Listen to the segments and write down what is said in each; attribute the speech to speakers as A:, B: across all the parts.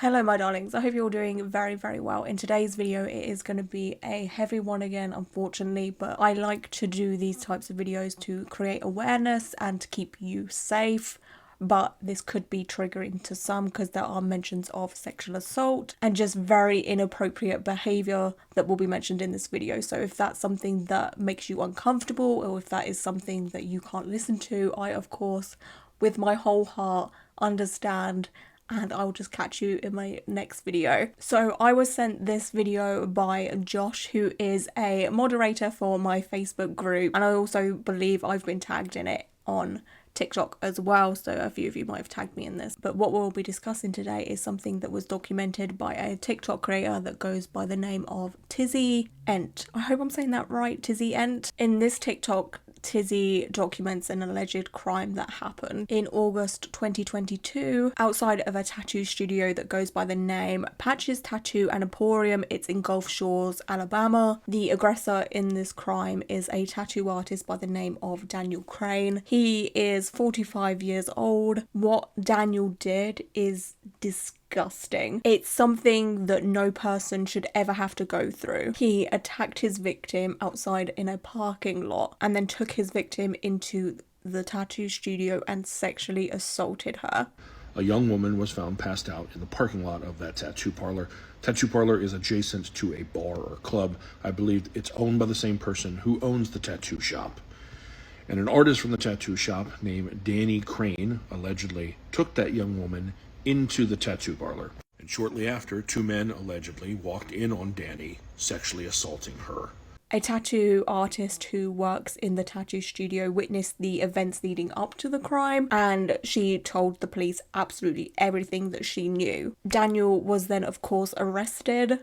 A: Hello my darlings, I hope you're all doing very well. In today's video it is going to be a heavy one again, unfortunately, but I like to do these types of videos to create awareness and to keep you safe. But this could be triggering to some because there are mentions of sexual assault and just very inappropriate behaviour that will be mentioned in this video. So if that's something that makes you uncomfortable, or if that is something that you can't listen to, I of course with my whole heart understand, and I'll just catch you in my next video. So I was sent this video by Josh, who is a moderator for my Facebook group, and I also believe I've been tagged in it on TikTok as well, so a few of you might have tagged me in this. But what we'll be discussing today is something that was documented by a TikTok creator that goes by the name of Tizzy Ent. I hope I'm saying that right, Tizzy Ent. In this TikTok, Tizzy documents an alleged crime that happened in August 2022 outside of a tattoo studio that goes by the name Patches Tattoo and Emporium. It's in Gulf Shores, Alabama. The aggressor in this crime is a tattoo artist by the name of Daniel Crain. He is 45 years old. What Daniel did is disgusting. It's something that no person should ever have to go through. He attacked his victim outside in a parking lot and then took his victim into the tattoo studio and sexually assaulted her.
B: A young woman was found passed out in the parking lot of that tattoo parlor. Tattoo parlor is adjacent to a bar or club. I believe it's owned by the same person who owns the tattoo shop. And an artist from the tattoo shop named Danny Crain allegedly took that young woman into the tattoo parlor. And shortly after, two men allegedly walked in on Danny, sexually assaulting her.
A: A tattoo artist who works in the tattoo studio witnessed the events leading up to the crime, and she told the police absolutely everything that she knew. Daniel was then of course arrested.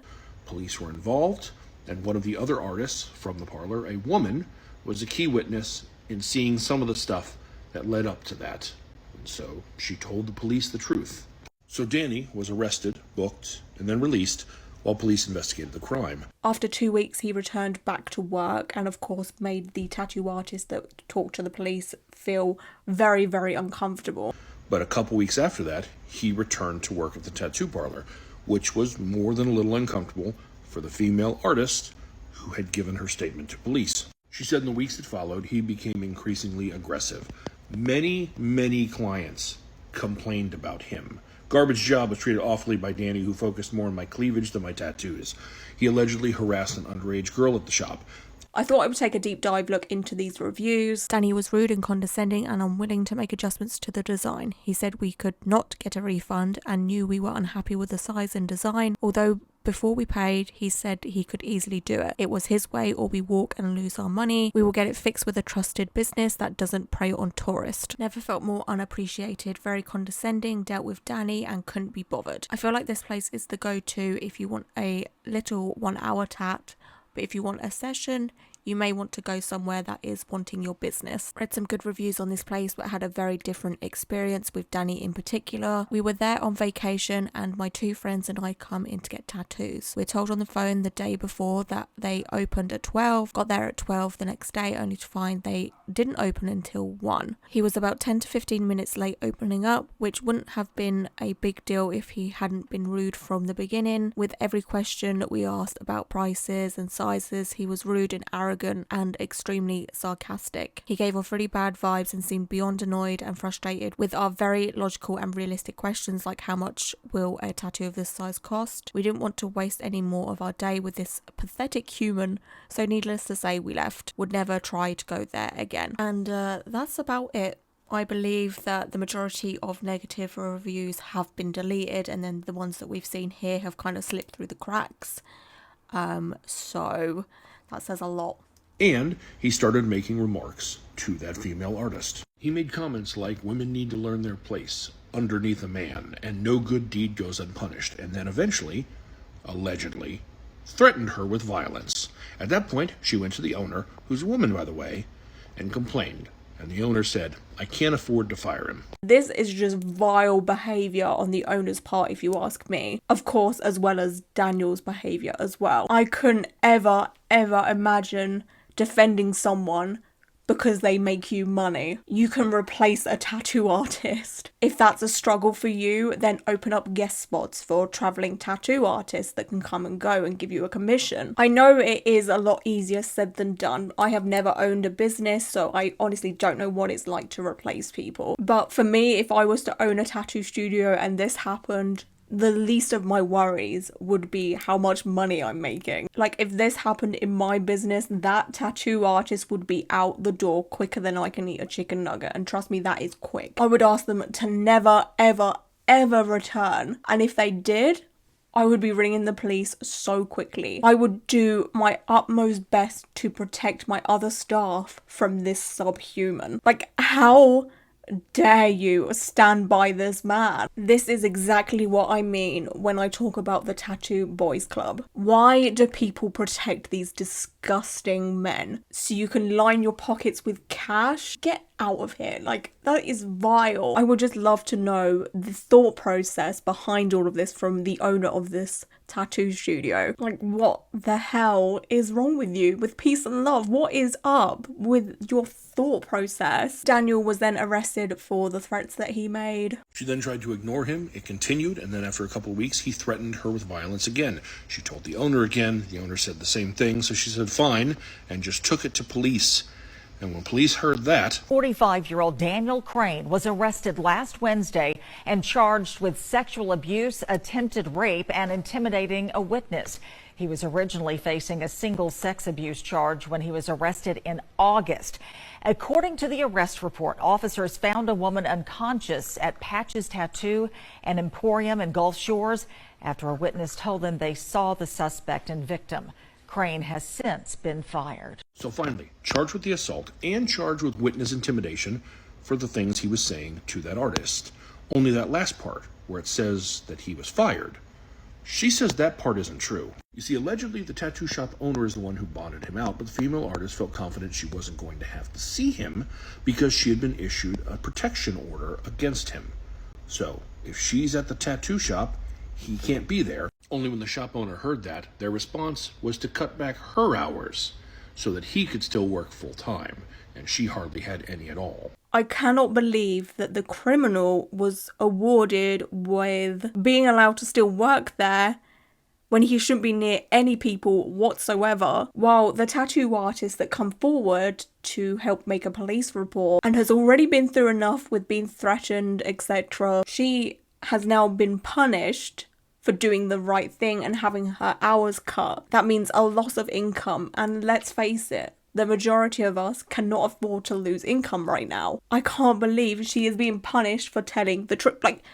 B: Police were involved, and one of the other artists from the parlor, a woman, was a key witness in seeing some of the stuff that led up to that. And so she told the police the truth. So Danny was arrested, booked, and then released while police investigated the crime.
A: After 2 weeks, he returned back to work and of course made the tattoo artist that talked to the police feel very uncomfortable.
B: But a couple weeks after that, he returned to work at the tattoo parlor, which was more than a little uncomfortable for the female artist who had given her statement to police. She said in the weeks that followed, he became increasingly aggressive. Many clients complained about him. Garbage Job was treated awfully by Danny, who focused more on my cleavage than my tattoos. He allegedly harassed an underage girl at the shop.
A: I thought I would take a deep dive look into these reviews. Danny was rude and condescending and unwilling to make adjustments to the design. He said we could not get a refund and knew we were unhappy with the size and design, although before we paid, he said he could easily do it. It was his way or we walk and lose our money. We will get it fixed with a trusted business that doesn't prey on tourists. Never felt more unappreciated, very condescending, dealt with Danny and couldn't be bothered. I feel like this place is the go-to if you want a little 1 hour tat, but if you want a session, you may want to go somewhere that is wanting your business. Read some good reviews on this place, but had a very different experience with Danny in particular. We were there on vacation and my two friends and I come in to get tattoos. We're told on the phone the day before that they opened at 12, got there at 12 the next day only to find they didn't open until 1. He was about 10 to 15 minutes late opening up, which wouldn't have been a big deal if he hadn't been rude from the beginning. With every question that we asked about prices and sizes, he was rude and arrogant and extremely sarcastic. He gave off really bad vibes and seemed beyond annoyed and frustrated with our very logical and realistic questions like how much will a tattoo of this size cost. We didn't want to waste any more of our day with this pathetic human, so needless to say we left. Would never try to go there again. And that's about it. I believe that the majority of negative reviews have been deleted, and then the ones that we've seen here have kind of slipped through the cracks. So that says a lot.
B: And he started making remarks to that female artist. He made comments like women need to learn their place underneath a man and no good deed goes unpunished, and then eventually, allegedly, threatened her with violence. At that point, she went to the owner, who's a woman by the way, and complained. And the owner said, I can't afford to fire him.
A: This is just vile behaviour on the owner's part, if you ask me. Of course, as well as Daniel's behaviour as well. I couldn't ever imagine defending someone because they make you money. You can replace a tattoo artist. If that's a struggle for you, then open up guest spots for traveling tattoo artists that can come and go and give you a commission. I know it is a lot easier said than done. I have never owned a business, so I honestly don't know what it's like to replace people. But for me, if I was to own a tattoo studio and this happened, the least of my worries would be how much money I'm making. Like, if this happened in my business, that tattoo artist would be out the door quicker than I can eat a chicken nugget. And trust me, that is quick. I would ask them to never, ever, ever return. And if they did, I would be ringing the police so quickly. I would do my utmost best to protect my other staff from this subhuman. Like, how dare you stand by this man? This is exactly what I mean when I talk about the Tattoo Boys Club. Why do people protect these disgusting men? So you can line your pockets with cash? Get out of here. Like, that is vile. I would just love to know the thought process behind all of this from the owner of this tattoo studio. Like, what the hell is wrong with you? With peace and love, what is up with your thought process? Daniel was then arrested for the threats that he made.
B: She then tried to ignore him. It continued, and then after a couple of weeks, he threatened her with violence again. She told the owner again. The owner said the same thing, so she said fine, and just took it to police. And when police heard that,
C: 45-year-old Daniel Crain was arrested last Wednesday and charged with sexual abuse, attempted rape, and intimidating a witness. He was originally facing a single sex abuse charge when he was arrested in August. According to the arrest report, officers found a woman unconscious at Patch's Tattoo and Emporium in Gulf Shores after a witness told them they saw the suspect and victim. Crain has since been fired.
B: So finally, charged with the assault and charged with witness intimidation for the things he was saying to that artist. Only that last part, where it says that he was fired, she says that part isn't true. You see, allegedly the tattoo shop owner is the one who bonded him out, but the female artist felt confident she wasn't going to have to see him because she had been issued a protection order against him. So, if she's at the tattoo shop, he can't be there. Only when the shop owner heard that, their response was to cut back her hours so that he could still work full time, and she hardly had any at all.
A: I cannot believe that the criminal was awarded with being allowed to still work there when he shouldn't be near any people whatsoever, while the tattoo artist that come forward to help make a police report and has already been through enough with being threatened, etc., she has now been punished for doing the right thing and having her hours cut. That means a loss of income, and let's face it, the majority of us cannot afford to lose income right now. I can't believe she is being punished for telling the truth. Like,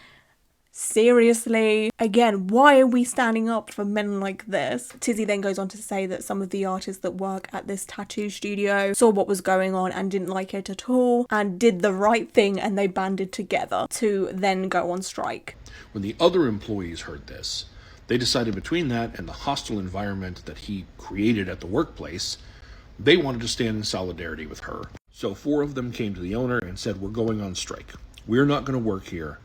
A: seriously? Again, why are we standing up for men like this? Tizzy then goes on to say that some of the artists that work at this tattoo studio saw what was going on and didn't like it at all and did the right thing, and they banded together to then go on strike.
B: When the other employees heard this, they decided between that and the hostile environment that he created at the workplace, they wanted to stand in solidarity with her. So 4 of them came to the owner and said, we're going on strike. We're not going to work here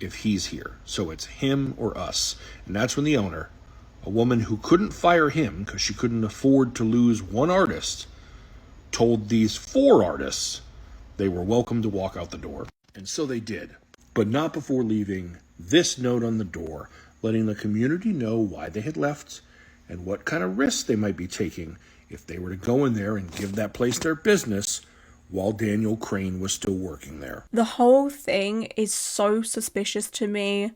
B: if he's here. So it's him or us. And that's when the owner, a woman who couldn't fire him because she couldn't afford to lose one artist, told these 4 artists they were welcome to walk out the door. And so they did, but not before leaving this note on the door, letting the community know why they had left and what kind of risks they might be taking if they were to go in there and give that place their business while Daniel Crain was still working there.
A: The whole thing is so suspicious to me,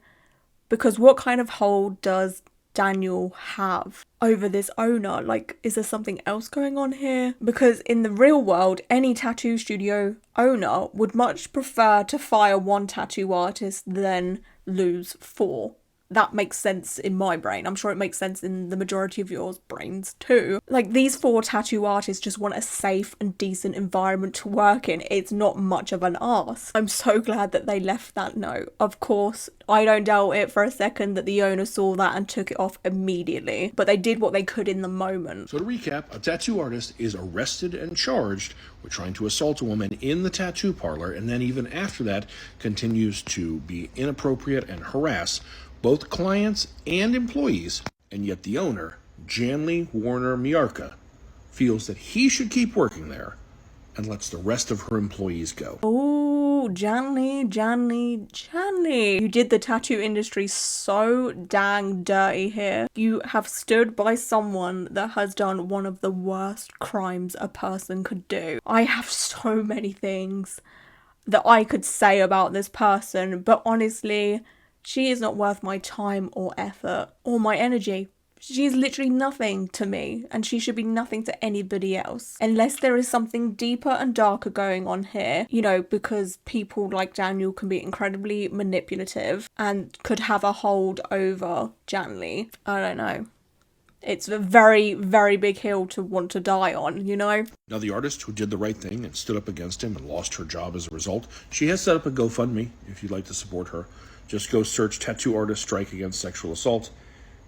A: because what kind of hold does Daniel have over this owner? Like, is there something else going on here? Because in the real world, any tattoo studio owner would much prefer to fire 1 tattoo artist than lose 4. That makes sense in my brain. I'm sure it makes sense in the majority of yours brains too. Like, these 4 tattoo artists just want a safe and decent environment to work in. It's not much of an ask. I'm so glad that they left that note. Of course, I don't doubt it for a second that the owner saw that and took it off immediately, but they did what they could in the moment.
B: So to recap, a tattoo artist is arrested and charged with trying to assault a woman in the tattoo parlor, and then even after that continues to be inappropriate and harass both clients and employees, and yet the owner, Janley Warner Miarka, feels that he should keep working there and lets the rest of her employees go.
A: Oh, Janley. You did the tattoo industry so dang dirty here. You have stood by someone that has done one of the worst crimes a person could do. I have so many things that I could say about this person, but honestly, she is not worth my time or effort or my energy. She is literally nothing to me, and she should be nothing to anybody else. Unless there is something deeper and darker going on here, you know, because people like Daniel can be incredibly manipulative and could have a hold over Janley. I don't know. It's a very, very big hill to want to die on, you know?
B: Now, the artist who did the right thing and stood up against him and lost her job as a result, she has set up a GoFundMe if you'd like to support her. Just go search Tattoo Artist Strike Against Sexual Assault,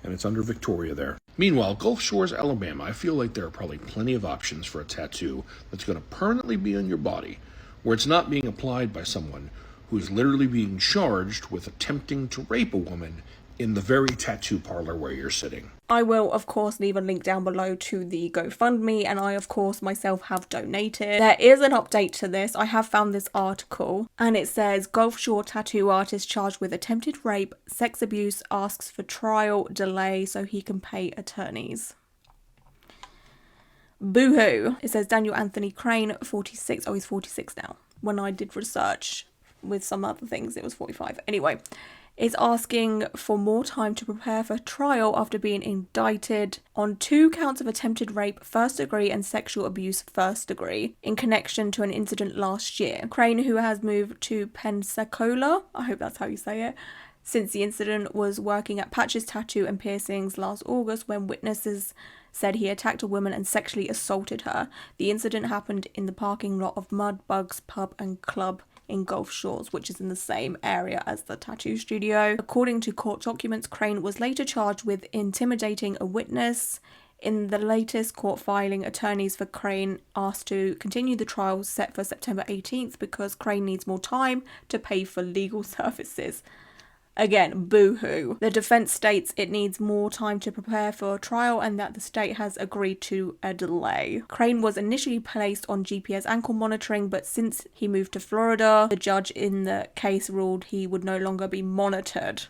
B: and it's under Victoria there. Meanwhile, Gulf Shores, Alabama, I feel like there are probably plenty of options for a tattoo that's going to permanently be on your body, where it's not being applied by someone who is literally being charged with attempting to rape a woman in the very tattoo parlor where you're sitting.
A: I will, of course, leave a link down below to the GoFundMe, and I, of course, myself have donated. There is an update to this. I have found this article, and it says, Gulf Shore tattoo artist charged with attempted rape, sex abuse, asks for trial delay so he can pay attorneys. Boo-hoo. It says Daniel Anthony Crain, 46. Oh, he's 46 now. When I did research with some other things, it was 45. Anyway, is asking for more time to prepare for trial after being indicted on 2 counts of attempted rape, first degree, and sexual abuse, first degree, in connection to an incident last year. Crain, who has moved to Pensacola, I hope that's how you say it, since the incident, was working at Patches Tattoo and Piercings last August when witnesses said he attacked a woman and sexually assaulted her. The incident happened in the parking lot of Mudbugs Pub and Club in Gulf Shores, which is in the same area as the tattoo studio. According to court documents, Crain was later charged with intimidating a witness. In the latest court filing, attorneys for Crain asked to continue the trial set for September 18th because Crain needs more time to pay for legal services. Again, boo-hoo. The defense states it needs more time to prepare for a trial and that the state has agreed to a delay. Crain was initially placed on GPS ankle monitoring, but since he moved to Florida, the judge in the case ruled he would no longer be monitored.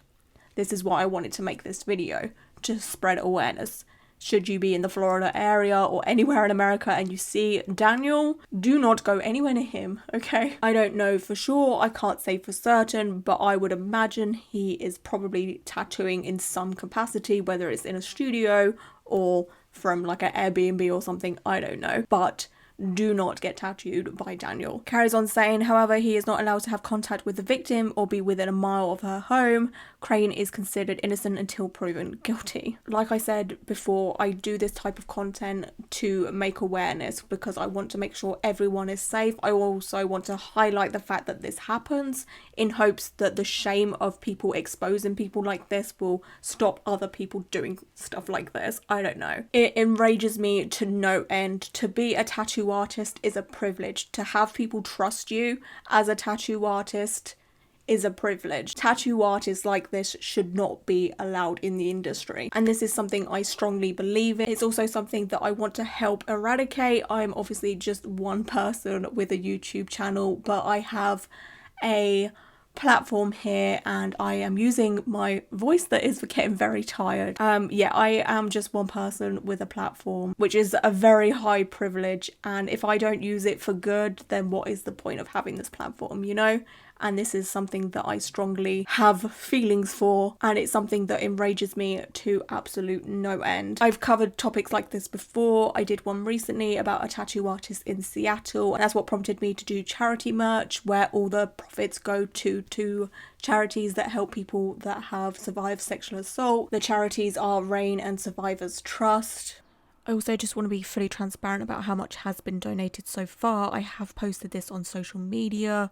A: This is why I wanted to make this video, to spread awareness. Should you be in the Florida area or anywhere in America and you see Daniel, do not go anywhere near him, okay? I don't know for sure, I can't say for certain, but I would imagine he is probably tattooing in some capacity, whether it's in a studio or from like an Airbnb or something, I don't know. But do not get tattooed by Daniel. Carries on saying, however, he is not allowed to have contact with the victim or be within a mile of her home. Crain is considered innocent until proven guilty. Like I said before, I do this type of content to make awareness because I want to make sure everyone is safe. I also want to highlight the fact that this happens in hopes that the shame of people exposing people like this will stop other people doing stuff like this. I don't know. It enrages me to no end. To be a tattoo artist is a privilege. To have people trust you as a tattoo artist is a privilege. Tattoo artists like this should not be allowed in the industry, and this is something I strongly believe in. It's also something that I want to help eradicate. I'm obviously just one person with a YouTube channel, but I have a platform here and I am using my voice that is getting very tired. Yeah, I am just one person with a platform, which is a very high privilege, and if I don't use it for good, then what is the point of having this platform, you know? And this is something that I strongly have feelings for, and it's something that enrages me to absolute no end. I've covered topics like this before. I did one recently about a tattoo artist in Seattle, and that's what prompted me to do charity merch, where all the profits go to charities that help people that have survived sexual assault. The charities are Rain and Survivors Trust. I also just want to be fully transparent about how much has been donated so far. I have posted this on social media,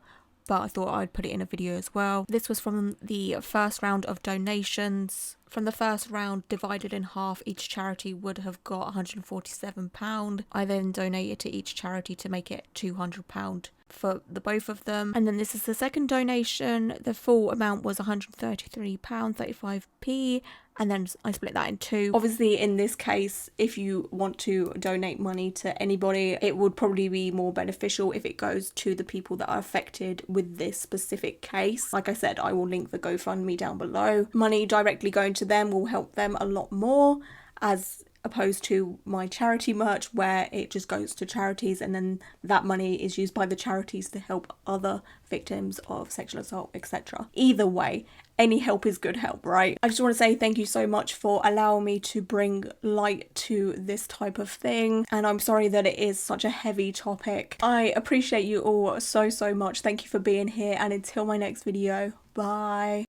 A: but I thought I'd put it in a video as well. This was from the first round of donations. From the first round, divided in half, each charity would have got £147. I then donated to each charity to make it £200 for the both of them. And then this is the second donation. The full amount was £133.35p, and then I split that in two. Obviously, in this case, if you want to donate money to anybody, it would probably be more beneficial if it goes to the people that are affected with this specific case. Like I said, I will link the GoFundMe down below. Money directly going to them will help them a lot more, as opposed to my charity merch where it just goes to charities and then that money is used by the charities to help other victims of sexual assault, etc. Either way, any help is good help, right? I just want to say thank you so much for allowing me to bring light to this type of thing, and I'm sorry that it is such a heavy topic. I appreciate you all so much. Thank you for being here, and until my next video, bye.